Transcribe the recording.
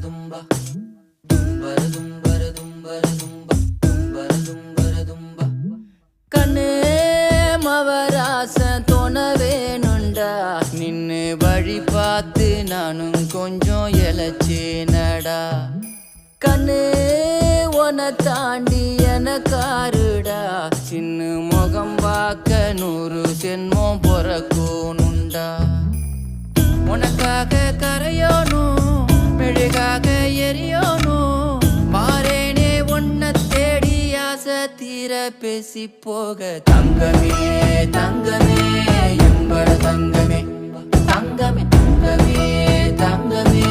தும்பரதும்பா தும்பரதும்பரதும்பரதும்பா தும்பரதும்பரதும்பா கண்ணு மவராச தோண வேணுண்டா நின்னு வழி பார்த்து நானும் கொஞ்சம் எழச்சேனடா கண்ணு உன தாண்டி எனக்காருடா சின்ன முகம் பார்க்க 100 சென்மம் பொறக்கணுண்டா உனக்காக கரையோனும் மெழுகாக எரியோனும் மாறேனே உன்னை தேடி ஆசை தீர பேசி போக தங்கமே தங்கமே எம்பட தங்கமே தங்கமே தங்கமே தங்கமே